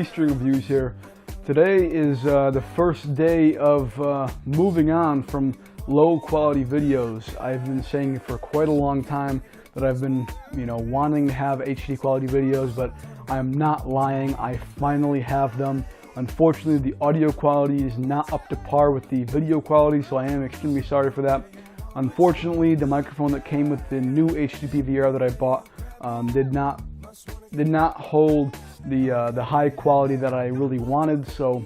String Reviews here. Today is the first day of moving on from low quality videos. I've been saying for quite a long time that I've been, wanting to have HD quality videos, but I'm not lying. I finally have them. Unfortunately, the audio quality is not up to par with the video quality, so I am extremely sorry for that. Unfortunately, the microphone that came with the new HDP VR that I bought did not hold the high quality that I really wanted, so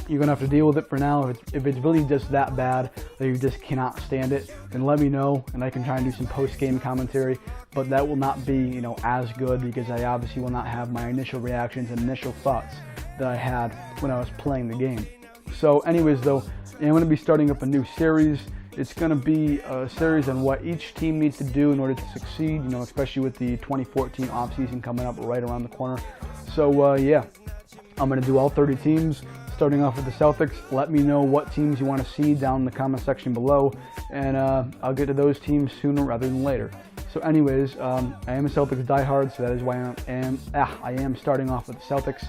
you're gonna have to deal with it for now. If it's really just that bad that you just cannot stand it, then let me know and I can try and do some post-game commentary, but that will not be as good because I obviously will not have my initial reactions and initial thoughts that I had when I was playing the game. So anyways though, I'm going to be starting up a new series. It's going to be a series on what each team needs to do in order to succeed, especially with the 2014 offseason coming up right around the corner. So yeah, I'm going to do all 30 teams, starting off with the Celtics. Let me know what teams you want to see down in the comment section below, and I'll get to those teams sooner rather than later. So anyways, I am a Celtics diehard, so that is why I am starting off with the Celtics.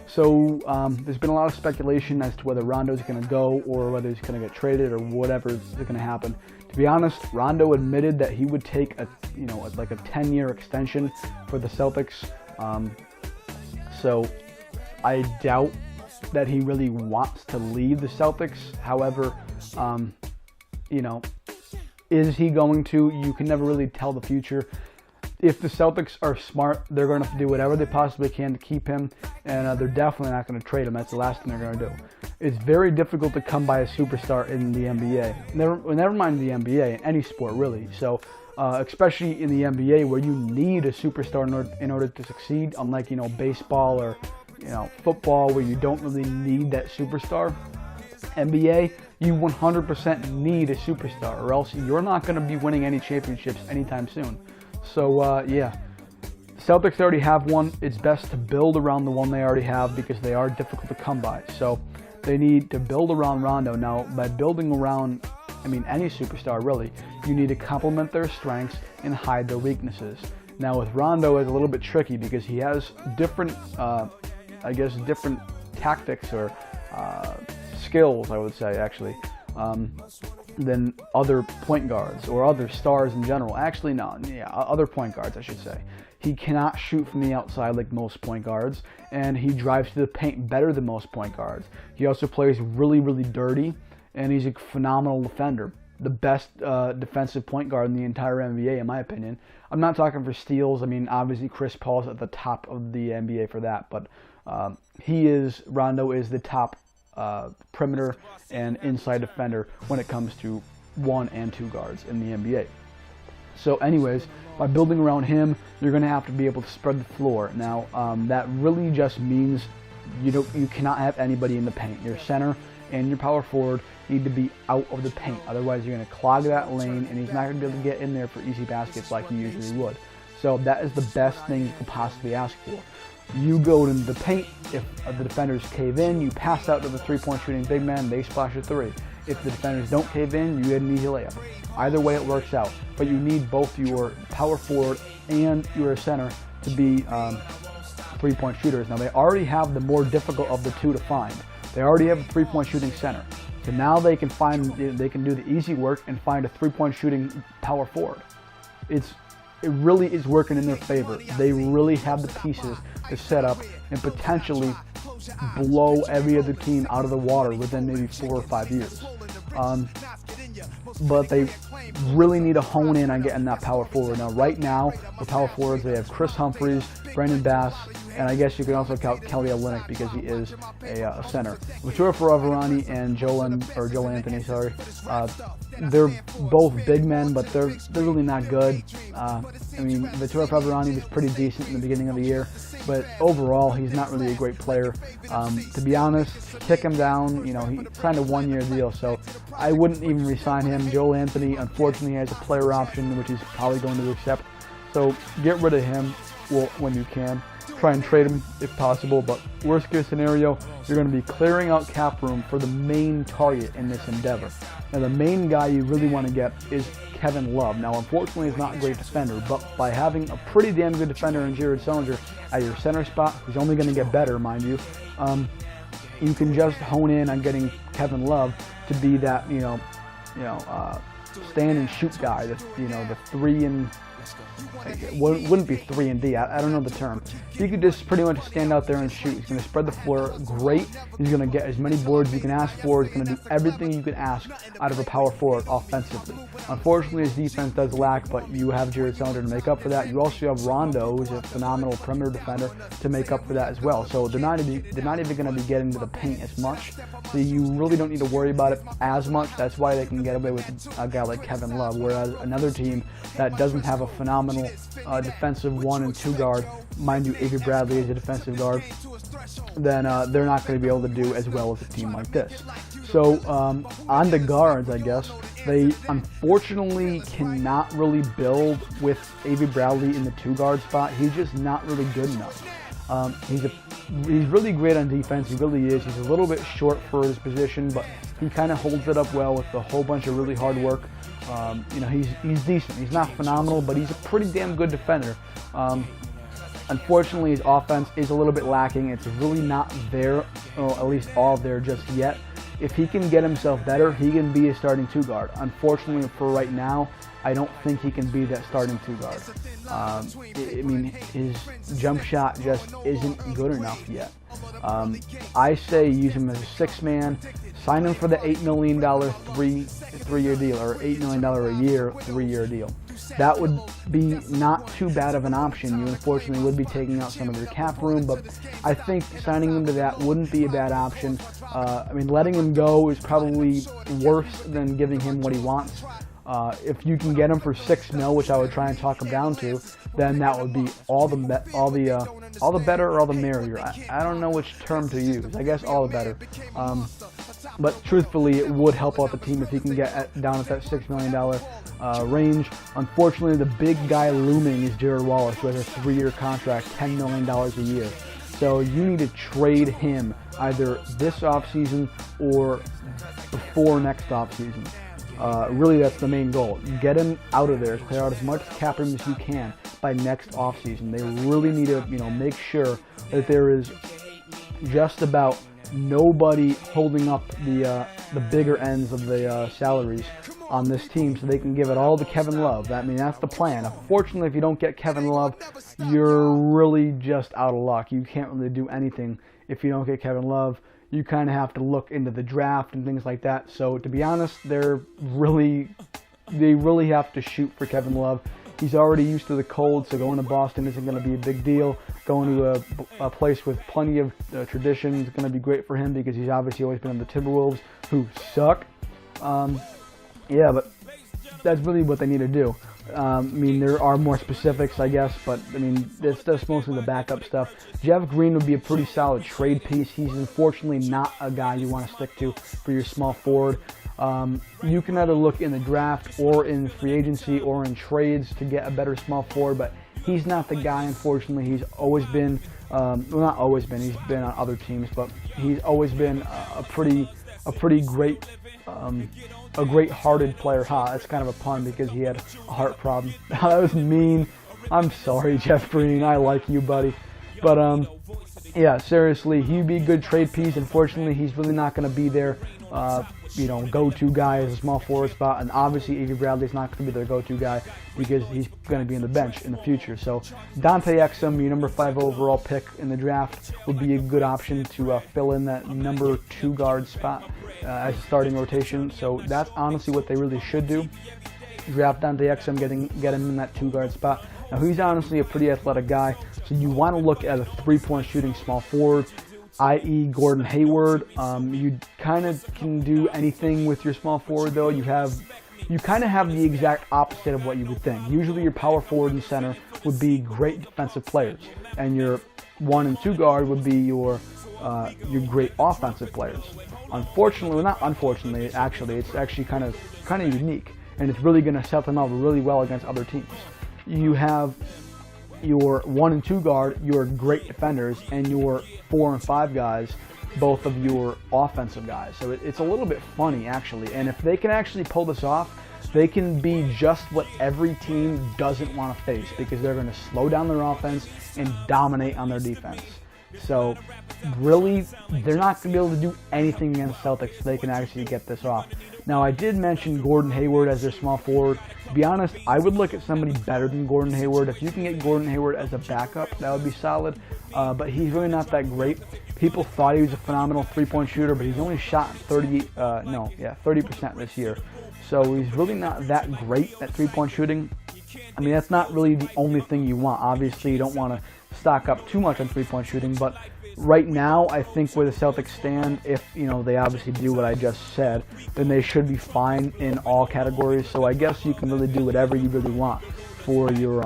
So there's been a lot of speculation as to whether Rondo's going to go or whether he's going to get traded or whatever is going to happen. To be honest, Rondo admitted that he would take a like a 10-year extension for the Celtics. So I doubt that he really wants to leave the Celtics. However, is he going to? You can never really tell the future. If the Celtics are smart, they're going to have to do whatever they possibly can to keep him, and they're definitely not going to trade him. That's the last thing they're going to do. It's very difficult to come by a superstar in the NBA. Never mind the NBA, in any sport really. So, especially in the NBA where you need a superstar in order to succeed, unlike baseball or football where you don't really need that superstar. NBA, you 100% need a superstar, or else you're not going to be winning any championships anytime soon. So yeah, the Celtics already have one. It's best to build around the one they already have because they are difficult to come by. So they need to build around Rondo. Now, by building around, any superstar really, you need to complement their strengths and hide their weaknesses. Now with Rondo, it's a little bit tricky because he has different, different tactics or skills, I would say actually, than other point guards or other stars in general. Actually, no, yeah, other point guards, I should say. He cannot shoot from the outside like most point guards, and he drives to the paint better than most point guards. He also plays really, really dirty, and he's a phenomenal defender. The best defensive point guard in the entire NBA, in my opinion. I'm not talking for steals. Obviously Chris Paul's at the top of the NBA for that, but Rondo is the top perimeter and inside defender when it comes to 1 and 2 guards in the NBA. So anyways, by building around him, you're going to have to be able to spread the floor. Now, that really just means you cannot have anybody in the paint. Your center and your power forward need to be out of the paint. Otherwise, you're going to clog that lane, and he's not going to be able to get in there for easy baskets like he usually would. So that is the best thing you could possibly ask for. You go into the paint. If the defenders cave in, you pass out to the three-point shooting big man, they splash a three. If the defenders don't cave in, you get an easy layup. Either way, it works out. But you need both your power forward and your center to be three-point shooters. Now, they already have the more difficult of the two to find. They already have a three-point shooting center. So now they can do the easy work and find a three-point shooting power forward. It really is working in their favor. They really have the pieces to set up and potentially blow every other team out of the water within maybe 4 or 5 years. But they really need to hone in on getting that power forward. Now, right now, the power forwards, they have Chris Humphries, Brandon Bass, and I guess you can also count Kelly Olynyk because he is a center. Victoria Ferraverani and Joel Anthony, they're both big men, but they're really not good. Victoria Ferraverani was pretty decent in the beginning of the year, but overall, he's not really a great player. To be honest, kick him down. He signed a 1-year deal, so I wouldn't even re-sign him. Joel Anthony, unfortunately, has a player option, which he's probably going to accept. So get rid of him when you can. Try and trade him if possible, but worst case scenario, you're going to be clearing out cap room for the main target in this endeavor. Now, the main guy you really want to get is Kevin Love. Now, unfortunately, he's not a great defender, but by having a pretty damn good defender in Jared Sullinger at your center spot, who's only going to get better, mind you, you can just hone in on getting Kevin Love to be that, stand and shoot guy. The 3 and wouldn't be 3 and D. I don't know the term. He could just pretty much stand out there and shoot. He's going to spread the floor great. He's going to get as many boards as you can ask for. He's going to do everything you can ask out of a power forward offensively. Unfortunately, his defense does lack, but you have Jared Sullinger to make up for that. You also have Rondo, who's a phenomenal perimeter defender, to make up for that as well. So they're not even going to be getting to the paint as much. So you really don't need to worry about it as much. That's why they can get away with a guy like Kevin Love, whereas another team that doesn't have a phenomenal defensive 1 and 2 guard, mind you, Avery Bradley is a defensive guard, then they're not going to be able to do as well as a team like this. So on the guards, I guess, they unfortunately cannot really build with Avery Bradley in the 2 guard spot. He's just not really good enough. He's really great on defense. He really is. He's a little bit short for his position, but he kind of holds it up well with a whole bunch of really hard work. He's decent. He's not phenomenal, but he's a pretty damn good defender. Unfortunately, his offense is a little bit lacking. It's really not there, or at least all there just yet. If he can get himself better, he can be a starting 2 guard. Unfortunately, for right now, I don't think he can be that starting 2 guard. His jump shot just isn't good enough yet. I say use him as a 6-man, sign him for the $8 million three-year deal, or $8 million a year 3-year deal. That would be not too bad of an option. You unfortunately would be taking out some of your cap room, but I think signing him to that wouldn't be a bad option. Letting him go is probably worse than giving him what he wants. If you can get him for $6 million, which I would try and talk him down to, then that would be all the better or all the merrier. I don't know which term to use. I guess all the better. But truthfully, it would help out the team if he can get down at that $6 million range. Unfortunately, the big guy looming is Jared Wallace, who has a 3-year contract, $10 million a year. So you need to trade him either this offseason or before next offseason. Really, that's the main goal. Get him out of there. Clear out as much cap room as you can by next offseason. They really need to, make sure that there is just about nobody holding up the bigger ends of the salaries on this team, so they can give it all to Kevin Love. That's the plan. Unfortunately, if you don't get Kevin Love, you're really just out of luck. You can't really do anything if you don't get Kevin Love. You kind of have to look into the draft and things like that. So to be honest, they really have to shoot for Kevin Love. He's already used to the cold, so going to Boston isn't going to be a big deal. Going to a place with plenty of tradition is going to be great for him because he's obviously always been on the Timberwolves, who suck. But that's really what they need to do. There are more specifics, I guess, but it's just mostly the backup stuff. Jeff Green would be a pretty solid trade piece. He's unfortunately not a guy you want to stick to for your small forward. You can either look in the draft or in free agency or in trades to get a better small forward, but he's not the guy, unfortunately. He's always been, not always been, he's been on other teams, but he's always been a pretty great, a great-hearted player. That's kind of a pun because he had a heart problem. That was mean. I'm sorry, Jeff Green. I like you, buddy. But, seriously, he'd be a good trade piece. Unfortunately, he's really not going to be their, go-to guy as a small forward spot. And obviously, Avery Bradley's not going to be their go-to guy because he's going to be in the bench in the future. So, Dante Exum, your number 5 overall pick in the draft, would be a good option to fill in that number 2 guard spot as a starting rotation. So, that's honestly what they really should do. Draft Dante Exum, get him in that 2 guard spot. Now, he's honestly a pretty athletic guy, so you want to look at a 3-point shooting small forward, i.e. Gordon Hayward. You kind of can do anything with your small forward, though. You kind of have the exact opposite of what you would think. Usually your power forward and center would be great defensive players, and your 1 and 2 guard would be your great offensive players. Actually, it's actually kind of unique, and it's really going to set them up really well against other teams. You have your 1 and 2 guard, your great defenders, and your 4 and 5 guys, both of your offensive guys. So it's a little bit funny, actually. And if they can actually pull this off, they can be just what every team doesn't want to face, because they're going to slow down their offense and dominate on their defense. So really, they're not going to be able to do anything against Celtics so they can actually get this off. Now, I did mention Gordon Hayward as their small forward. To be honest, I would look at somebody better than Gordon Hayward. If you can get Gordon Hayward as a backup, that would be solid. But he's really not that great. People thought he was a phenomenal three-point shooter, but he's only shot 30% this year. So he's really not that great at three-point shooting. I mean, that's not really the only thing you want. Obviously, you don't want to stock up too much on three-point shooting, but right now, I think where the Celtics stand, if they obviously do what I just said, then they should be fine in all categories. So I guess you can really do whatever you really want for your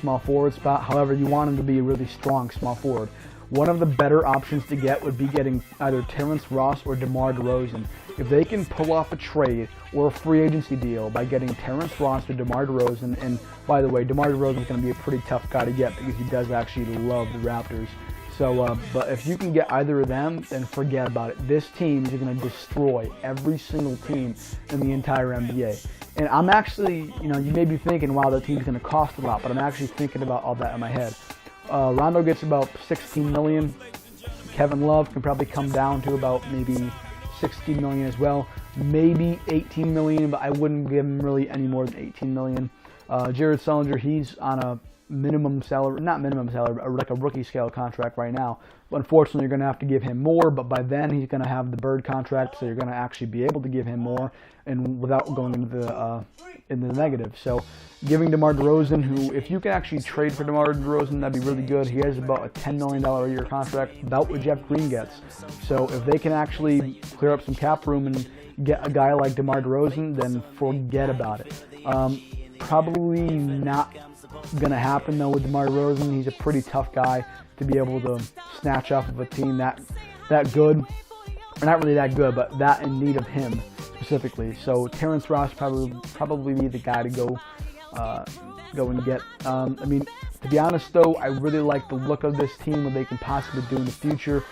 small forward spot. However, you want him to be a really strong small forward. One of the better options to get would be getting either Terrence Ross or DeMar DeRozan. If they can pull off a trade or a free agency deal by getting Terrence Ross or DeMar DeRozan, and by the way, DeMar DeRozan is going to be a pretty tough guy to get because he does actually love the Raptors. So, but if you can get either of them, then forget about it. This team is going to destroy every single team in the entire NBA. And I'm actually, you may be thinking, wow, that team's going to cost a lot, but I'm actually thinking about all that in my head. Rondo gets about $16 million. Kevin Love can probably come down to about maybe $16 million as well. Maybe $18 million, but I wouldn't give him really any more than $18 million. Jared Sullinger, he's on a minimum salary, not minimum salary, but like a rookie scale contract right now. But unfortunately, you're going to have to give him more, but by then he's going to have the Bird contract, so you're going to actually be able to give him more and without going into the negative. So giving DeMar DeRozan, who, if you can actually trade for DeMar DeRozan, that'd be really good. He has about a $10 million a year contract, about what Jeff Green gets. So if they can actually clear up some cap room and get a guy like DeMar DeRozan, then forget about it. Probably not going to happen, though, with DeMar DeRozan. He's a pretty tough guy to be able to snatch off of a team that good. Or not really that good, but that in need of him specifically. So Terrence Ross probably be the guy to go and get. I mean, to be honest, though, I really like the look of this team, what they can possibly do in the future.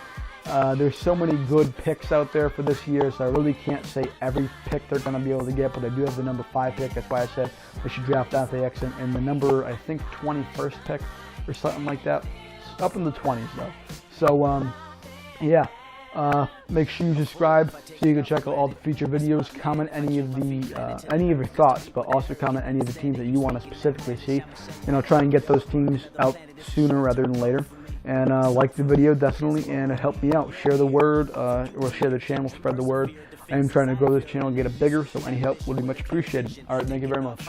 There's so many good picks out there for this year, so I really can't say every pick they're going to be able to get, but they do have the number 5 pick. That's why I said they should draft Anthony Exum, and the number, I think, 21st pick or something like that. It's up in the 20s, though. So, yeah. Make sure you subscribe so you can check out all the future videos. Comment any of your thoughts, but also comment any of the teams that you want to specifically see. Try and get those teams out sooner rather than later. And like the video, definitely, and help me out. Share the word, or share the channel, spread the word. I am trying to grow this channel and get it bigger, so any help would be much appreciated. All right, thank you very much.